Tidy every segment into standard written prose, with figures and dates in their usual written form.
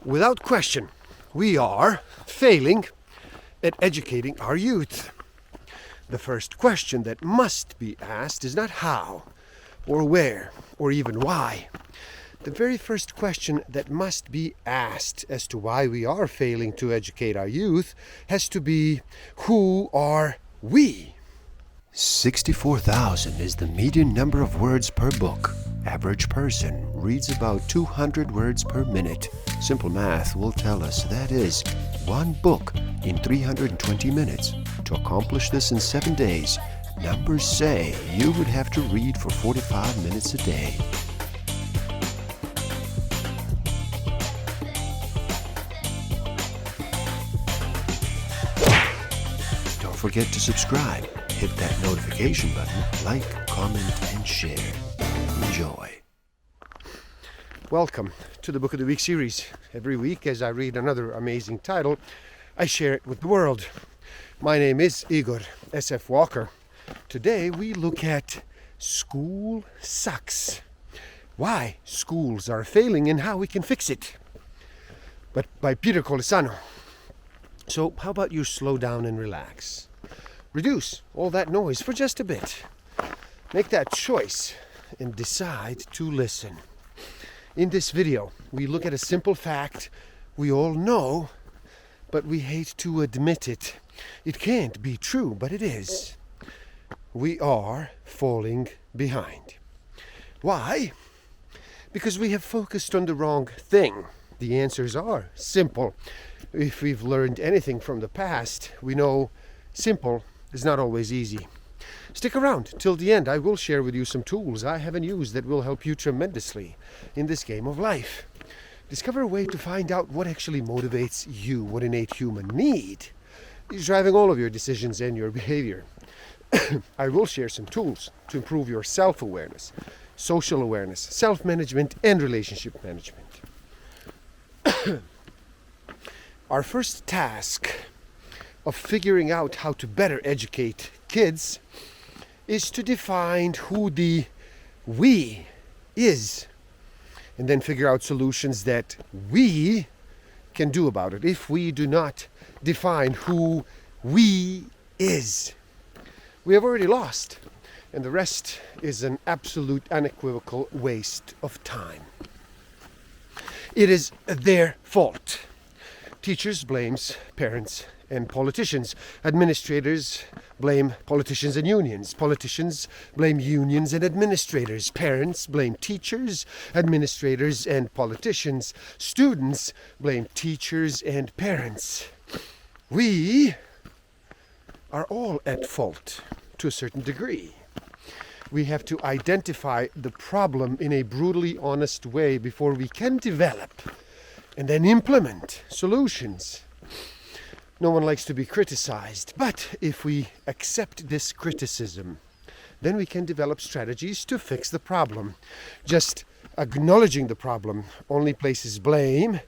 Without question, we are failing at educating our youth. The first question that must be asked is not how, or where, or even why. The very first question that must be asked as to why we are failing to educate our youth has to be, who are we? 64,000 is the median number of words per book. Average person reads about 200 words per minute. Simple math will tell us that is one book in 320 minutes. To accomplish this in 7 days, numbers say you would have to read for 45 minutes a day. Don't forget to subscribe. Hit that notification button, like, comment, and share. Enjoy. Welcome to the Book of the Week series. Every week, as I read another amazing title, I share it with the world. My name is Igor S.F. Walker. Today we look at School Sucks. Why schools are failing and how we can fix it. But by Peter Colisano. So how about you slow down and relax? Reduce all that noise for just a bit. Make that choice and decide to listen. In this video, we look at a simple fact we all know, but we hate to admit it. It can't be true, but it is. We are falling behind. Why? Because we have focused on the wrong thing. The answers are simple. If we've learned anything from the past, we know simple is not always easy. Stick around till the end. I will share with you some tools I haven't used that will help you tremendously in this game of life. Discover a way to find out what actually motivates you, what innate human need is driving all of your decisions and your behavior. I will share some tools to improve your self-awareness, social awareness, self-management, and relationship management. Our first task of figuring out how to better educate kids is to define who the we is, and then figure out solutions that we can do about it. If we do not define who we is, we have already lost, and the rest is an absolute unequivocal waste of time. It is their fault. Teachers blames parents and politicians. Administrators blame politicians and unions. Politicians blame unions and administrators. Parents blame teachers, administrators, and politicians. Students blame teachers and parents. We are all at fault to a certain degree. We have to identify the problem in a brutally honest way before we can develop and then implement solutions. No one likes to be criticized, but if we accept this criticism, then we can develop strategies to fix the problem. Just acknowledging the problem only places blame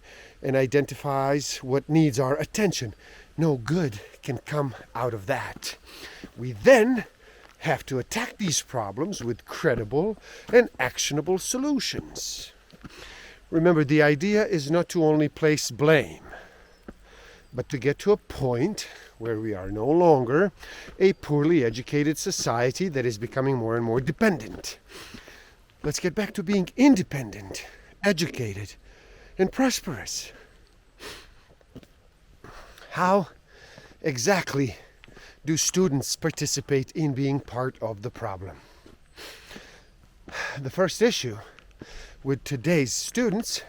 and identifies what needs our attention. No good can come out of that. We then have to attack these problems with credible and actionable solutions. Remember, the idea is not to only place blame, but to get to a point where we are no longer a poorly educated society that is becoming more and more dependent. Let's get back to being independent, educated, and prosperous. How exactly do students participate in being part of the problem? The first issue with today's students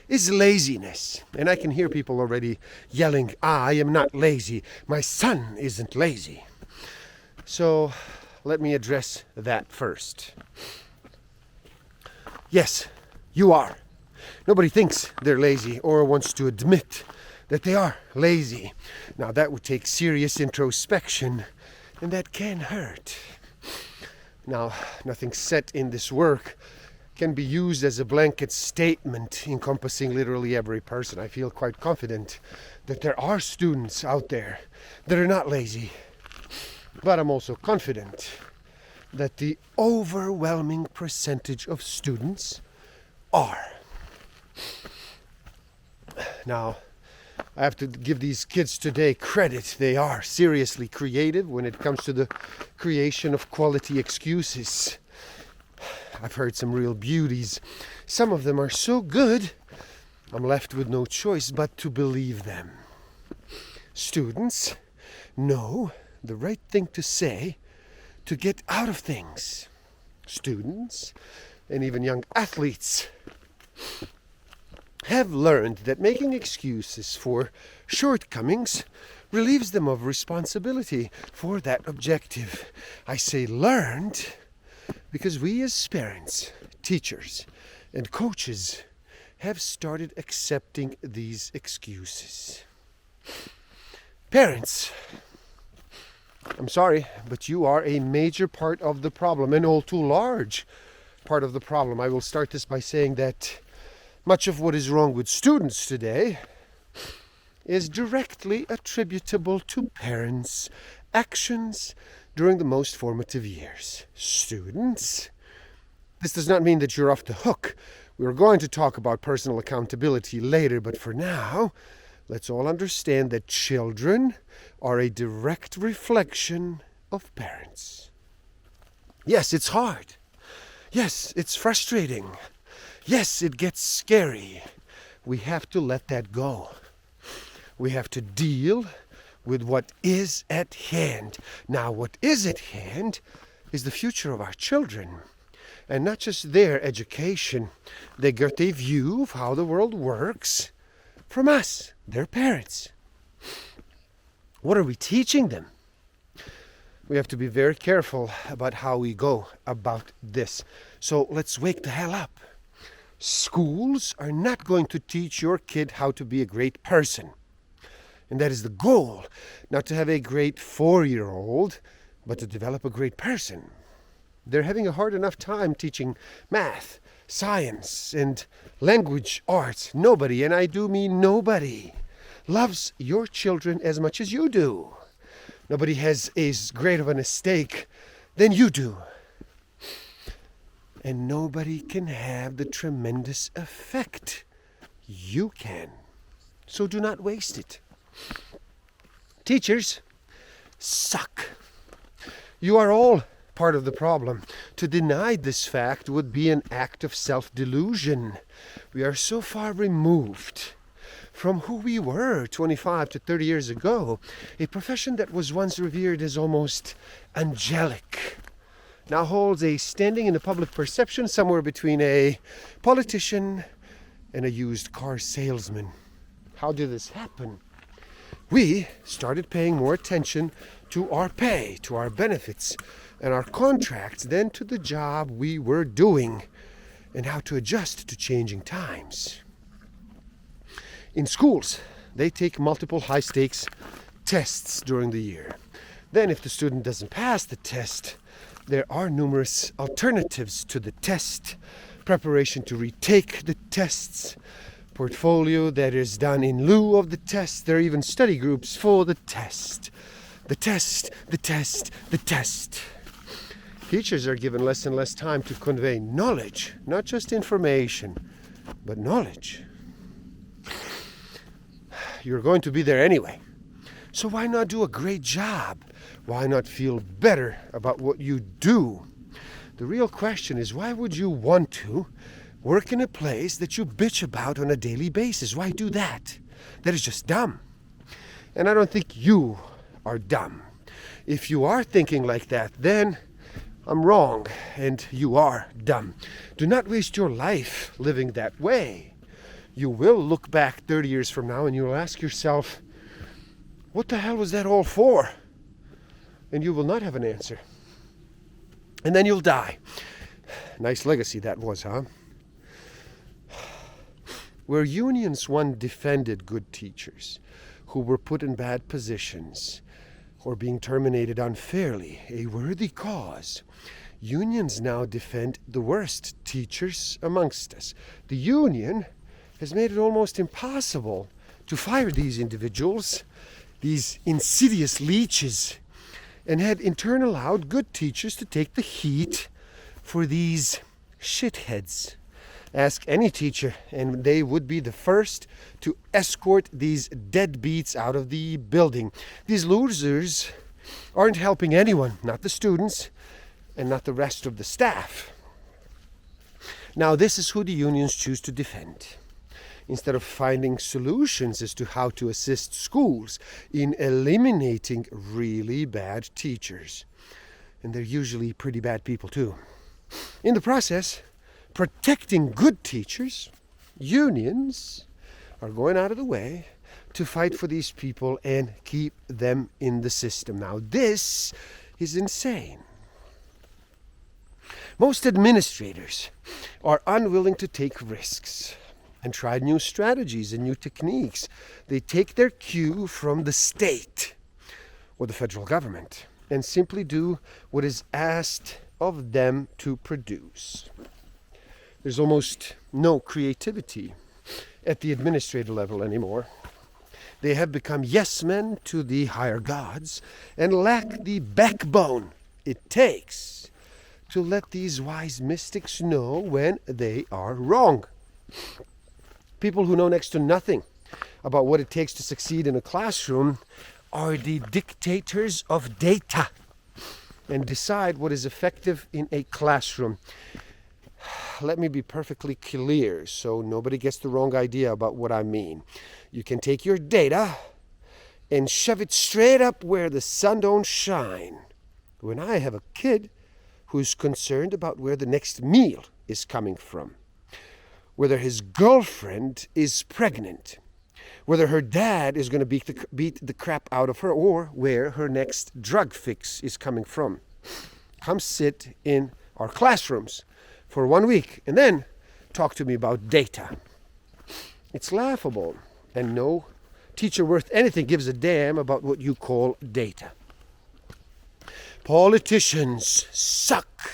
is laziness. And I can hear people already yelling, I am not lazy. My son isn't lazy. So let me address that first. Yes, you are. Nobody thinks they're lazy or wants to admit that they are lazy. Now that would take serious introspection, and that can hurt. Now, nothing said in this work can be used as a blanket statement encompassing literally every person. I feel quite confident that there are students out there that are not lazy. But I'm also confident that the overwhelming percentage of students are. Now, I have to give these kids today credit. They are seriously creative when it comes to the creation of quality excuses. I've heard some real beauties. Some of them are so good, I'm left with no choice but to believe them. Students know the right thing to say to get out of things. Students, and even young athletes, have learned that making excuses for shortcomings relieves them of responsibility for that objective. I say learned because we as parents, teachers, and coaches have started accepting these excuses. Parents, I'm sorry, but you are a major part of the problem, an all too large part of the problem. I will start this by saying that much of what is wrong with students today is directly attributable to parents' actions during the most formative years. Students, this does not mean that you're off the hook. We're going to talk about personal accountability later, but for now, let's all understand that children are a direct reflection of parents. Yes, it's hard. Yes, it's frustrating. Yes, it gets scary. We have to let that go. We have to deal with what is at hand. Now, what is at hand is the future of our children. And not just their education. They get a view of how the world works from us, their parents. What are we teaching them? We have to be very careful about how we go about this. So let's wake the hell up. Schools are not going to teach your kid how to be a great person. And that is the goal. Not to have a great 4-year-old, but to develop a great person. They're having a hard enough time teaching math, science, and language arts. Nobody, and I do mean nobody, loves your children as much as you do. Nobody has as great of a stake than you do. And nobody can have the tremendous effect you can. So do not waste it. Teachers suck. You are all part of the problem. To deny this fact would be an act of self-delusion. We are so far removed from who we were 25 to 30 years ago, a profession that was once revered as almost angelic, now holds a standing in the public perception somewhere between a politician and a used car salesman. How did this happen? We started paying more attention to our pay, to our benefits, and our contracts than to the job we were doing and how to adjust to changing times. In schools, they take multiple high-stakes tests during the year. Then if the student doesn't pass the test, there are numerous alternatives to the test, preparation to retake the tests, portfolio that is done in lieu of the test. There are even study groups for the test. The test, the test, the test. Teachers are given less and less time to convey knowledge, not just information, but knowledge. You're going to be there anyway. So why not do a great job? Why not feel better about what you do? The real question is, why would you want to work in a place that you bitch about on a daily basis? Why do that? That is just dumb. And I don't think you are dumb. If you are thinking like that, then I'm wrong and you are dumb. Do not waste your life living that way. You will look back 30 years from now and you'll ask yourself, what the hell was that all for? And you will not have an answer. And then you'll die. Nice legacy that was, huh? Where unions once defended good teachers who were put in bad positions or being terminated unfairly, a worthy cause, unions now defend the worst teachers amongst us. The union has made it almost impossible to fire these individuals, these insidious leeches, and had in turn allowed good teachers to take the heat for these shitheads. Ask any teacher, and they would be the first to escort these deadbeats out of the building. These losers aren't helping anyone, not the students and not the rest of the staff. Now, this is who the unions choose to defend, instead of finding solutions as to how to assist schools in eliminating really bad teachers. And they're usually pretty bad people too. In the process, protecting good teachers, unions are going out of the way to fight for these people and keep them in the system. Now, this is insane. Most administrators are unwilling to take risks and try new strategies and new techniques. They take their cue from the state or the federal government and simply do what is asked of them to produce. There's almost no creativity at the administrative level anymore. They have become yes men to the higher gods and lack the backbone it takes to let these wise mystics know when they are wrong. People who know next to nothing about what it takes to succeed in a classroom are the dictators of data and decide what is effective in a classroom. Let me be perfectly clear so nobody gets the wrong idea about what I mean. You can take your data and shove it straight up where the sun don't shine. When I have a kid who's concerned about where the next meal is coming from, whether his girlfriend is pregnant, whether her dad is going to beat the crap out of her, or where her next drug fix is coming from. Come sit in our classrooms for 1 week and then talk to me about data. It's laughable, and no teacher worth anything gives a damn about what you call data. Politicians suck.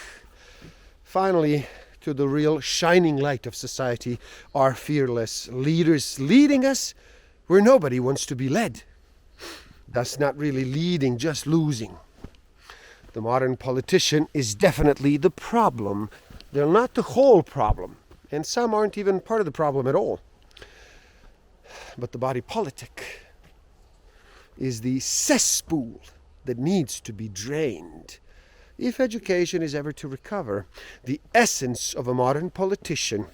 Finally, to the real shining light of society are fearless leaders leading us where nobody wants to be led. Thus not really leading, just losing. The modern politician is definitely the problem. They're not the whole problem, and some aren't even part of the problem at all. But the body politic is the cesspool that needs to be drained. If education is ever to recover, the essence of a modern politician,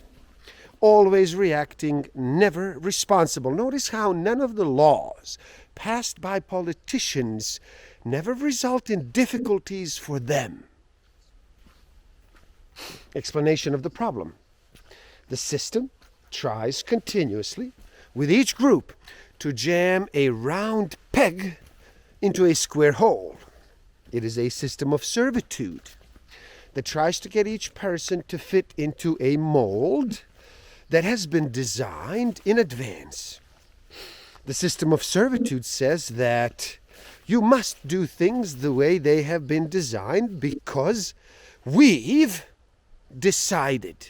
always reacting, never responsible. Notice how none of the laws passed by politicians never result in difficulties for them. Explanation of the problem. The system tries continuously with each group to jam a round peg into a square hole. It is a system of servitude that tries to get each person to fit into a mold that has been designed in advance. The system of servitude says that you must do things the way they have been designed because we've decided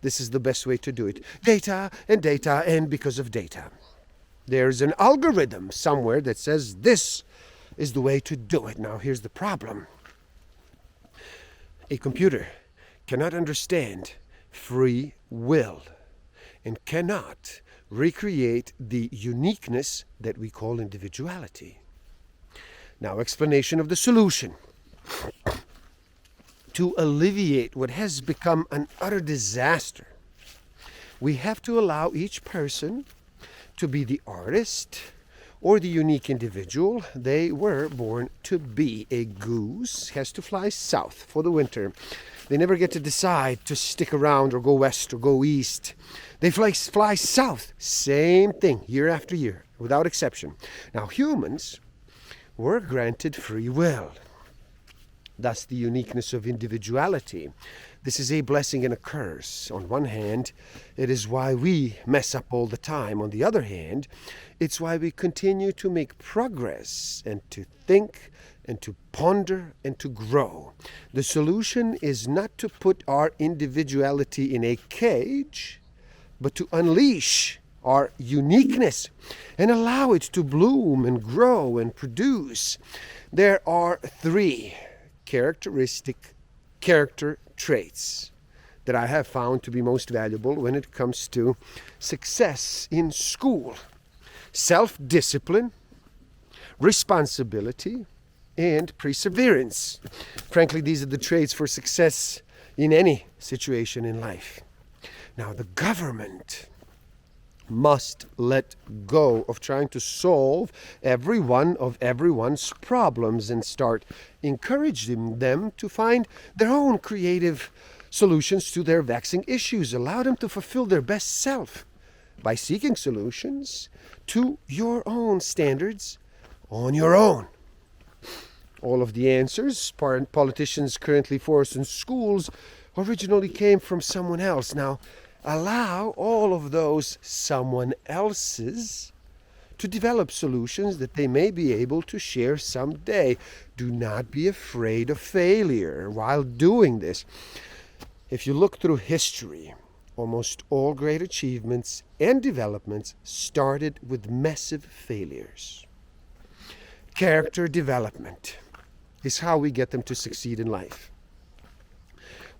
this is the best way to do it. Data, and because of data. There's an algorithm somewhere that says this is the way to do it. Now, here's the problem. A computer cannot understand free will and cannot recreate the uniqueness that we call individuality. Now, explanation of the solution. To alleviate what has become an utter disaster, we have to allow each person to be the artist or the unique individual they were born to be. A goose has to fly south for the winter. They never get to decide to stick around or go west or go east. They fly south. Same thing year after year, without exception. Now, humans were granted free will. Thus, the uniqueness of individuality. This is a blessing and a curse. On one hand, it is why we mess up all the time. On the other hand, it's why we continue to make progress and to think and to ponder and to grow. The solution is not to put our individuality in a cage, but to unleash our uniqueness and allow it to bloom and grow and produce. There are 3 character traits that I have found to be most valuable when it comes to success in school: self-discipline, responsibility, and perseverance. Frankly, these are the traits for success in any situation in life. Now, the government must let go of trying to solve every one of everyone's problems and start encouraging them to find their own creative solutions to their vexing issues. Allow them to fulfill their best self by seeking solutions to your own standards on your own. All of the answers politicians currently force in schools originally came from someone else. Now, allow all of those someone else's to develop solutions that they may be able to share someday. Do not be afraid of failure while doing this. If you look through history, almost all great achievements and developments started with massive failures. Character development is how we get them to succeed in life.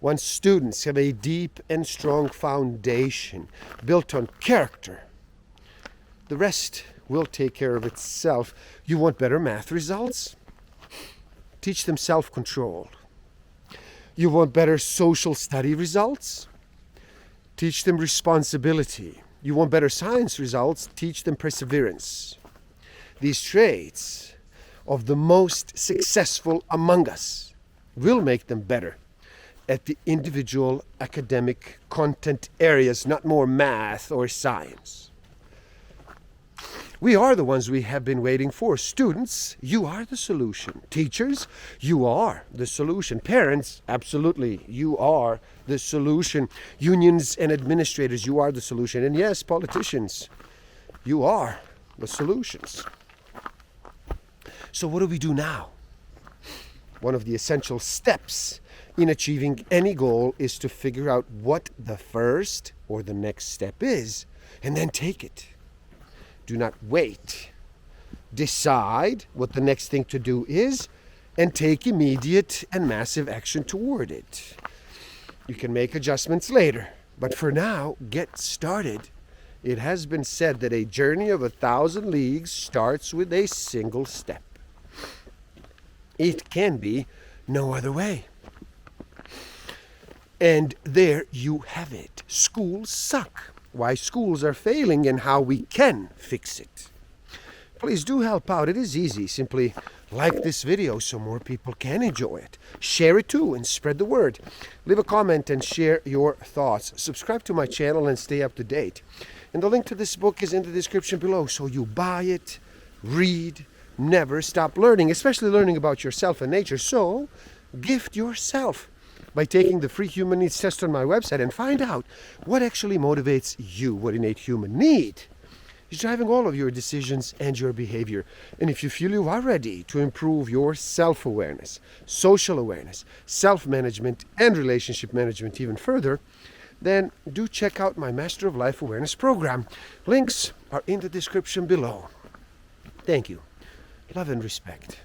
Once students have a deep and strong foundation built on character, the rest will take care of itself. You want better math results? Teach them self-control. You want better social study results? Teach them responsibility. You want better science results? Teach them perseverance. These traits of the most successful among us will make them better at the individual academic content areas, not more math or science. We are the ones we have been waiting for. Students, you are the solution. Teachers, you are the solution. Parents, absolutely, you are the solution. Unions and administrators, you are the solution. And yes, politicians, you are the solutions. So what do we do now? One of the essential steps in achieving any goal is to figure out what the first or the next step is, and then take it. Do not wait. Decide what the next thing to do is, and take immediate and massive action toward it. You can make adjustments later, but for now, get started. It has been said that a journey of 1,000 leagues starts with a single step. It can be no other way. And there you have it. Schools suck. Why schools are failing and how we can fix it. Please do help out. It is easy. Simply like this video so more people can enjoy it. Share it too and spread the word. Leave a comment and share your thoughts. Subscribe to my channel and stay up to date. And the link to this book is in the description below. So you buy it, read, never stop learning, especially learning about yourself and nature. So gift yourself by taking the free human needs test on my website and find out what actually motivates you, what innate human need is driving all of your decisions and your behavior. And if you feel you are ready to improve your self-awareness, social awareness, self-management, and relationship management even further, then do check out my Master of Life Awareness program. Links are in the description below. Thank you. Love and respect.